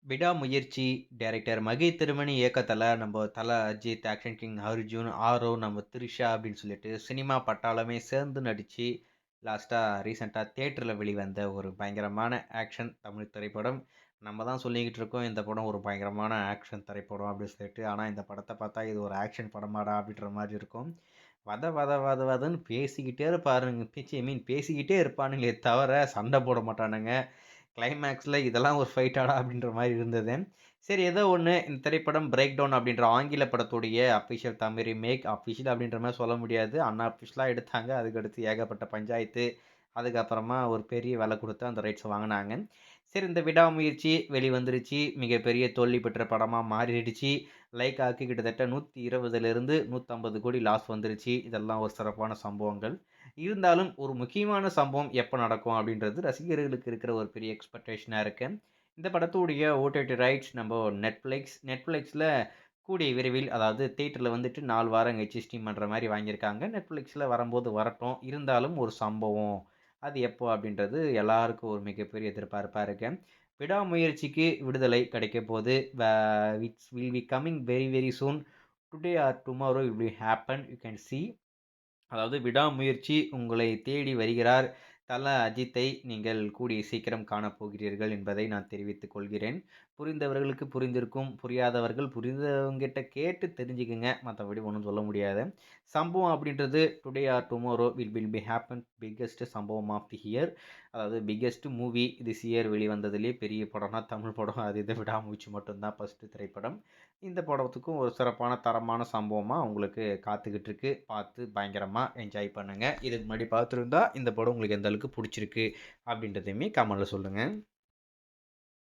விடாமுயற்சி டைரக்டர் மகி திருமணி இயக்கத்துல நம்ம தல அஜித், ஆக்ஷன் கிங் அர்ஜுன், ஆரவ், நம்ம த்ரிஷா அப்படின்னு சொல்லிட்டு சினிமா பட்டாளமே சேர்ந்து நடிச்சு லாஸ்டா ரீசெண்டா தியேட்டர்ல வெளிவந்த ஒரு பயங்கரமான ஆக்ஷன் தமிழ் திரைப்படம். நம்ம தான் சொல்லிக்கிட்டு இருக்கோம் இந்த படம் ஒரு பயங்கரமான ஆக்ஷன் திரைப்படம் அப்படின்னு சொல்லிட்டு. ஆனா இந்த படத்தை பார்த்தா இது ஒரு ஆக்ஷன் படமாடா அப்படின்ற மாதிரி இருக்கும். வத வத வத வதன்னு பேசிக்கிட்டே இருப்பாருங்க. பேசிக்கிட்டே இருப்பானுங்களே தவிர சண்டை போட மாட்டானுங்க. கிளைமேக்ஸ்ல இதெல்லாம் ஒரு ஃபைட்டாடா அப்படின்ற மாதிரி இருந்தது. சரி ஏதோ ஒன்று இந்த திரைப்படம் பிரேக் டவுன் அப்படின்ற ஆங்கில படத்துடைய அஃபிஷியல் தமிழ் ரீமேக். அஃபிஷியல் அப்படின்ற மாதிரி சொல்ல முடியாது. அன்அஃபிஷியலாக எடுத்தாங்க. அதுக்கடுத்து ஏகப்பட்ட பஞ்சாயத்து. அதுக்கப்புறமா ஒரு பெரிய விலை கொடுத்து அந்த ரைட்ஸை வாங்கினாங்க. சரி இந்த விடாமுயற்சி வெளிவந்துருச்சு. மிகப்பெரிய தோல்வி பெற்ற படமாக மாறிடுச்சு. லைக்காக்கு கிட்டத்தட்ட 120லிருந்து 150 கோடி லாஸ் வந்துருச்சு. இதெல்லாம் ஒரு சிறப்பான சம்பவங்கள். இருந்தாலும் ஒரு முக்கியமான சம்பவம் எப்போ நடக்கும் அப்படின்றது ரசிகர்களுக்கு இருக்கிற ஒரு பெரிய எக்ஸ்பெக்டேஷனாக இருக்கு. இந்த படத்துடைய ஓடிடி ரைட்ஸ் நம்ம நெட்ஃப்ளிக்ஸில் கூடிய விரைவில், அதாவது தியேட்டரில் வந்துட்டு 4 வாரம் கழிச்சு ஸ்ட்ரீம் பண்ணுற மாதிரி வாங்கியிருக்காங்க. நெட்ஃப்ளிக்ஸில் வரும்போது வரட்டும். இருந்தாலும் ஒரு சம்பவம் அது எப்போ அப்படின்றது எல்லாருக்கும் ஒரு மிகப்பெரிய எதிர்பார்ப்பாக இருக்கு. விடாமுயற்சிக்கு விடுதலை கிடைக்க போது it's will be coming very very soon. Today or tomorrow will be happen you can see. அதாவது விடாமுயற்சி உங்களை தேடி வருகிறார். தல அஜித்தை நீங்கள் கூடிய சீக்கிரம் காணப்போகிறீர்கள் என்பதை நான் தெரிவித்துக் கொள்கிறேன். புரிந்தவர்களுக்கு புரிந்திருக்கும். புரியாதவர்கள் புரிந்தவங்கிட்ட கேட்டு தெரிஞ்சுக்குங்க. மற்றபடி ஒன்றும் சொல்ல முடியாது. சம்பவம் அப்படின்றது today or tomorrow will be happen biggest சம்பவம் ஆஃப் தி இயர். அதாவது பிக்கெஸ்ட் மூவி திஸ் இயர் வெளிவந்ததுலேயே பெரிய படம்னா தமிழ் படம். அது இதை விடாமுயற்சி மட்டும்தான் ஃபஸ்ட்டு திரைப்படம். இந்த படத்துக்கும் ஒரு சிறப்பான தரமான சம்பவமாக உங்களுக்கு காத்துக்கிட்டு இருக்கு. பார்த்து பயங்கரமாக என்ஜாய் பண்ணுங்கள். இதுக்கு முன்னாடி பார்த்துருந்தா இந்த படம் உங்களுக்கு எந்த அளவுக்கு பிடிச்சிருக்கு அப்படின்றதையுமே கமெண்டில் சொல்லுங்கள்.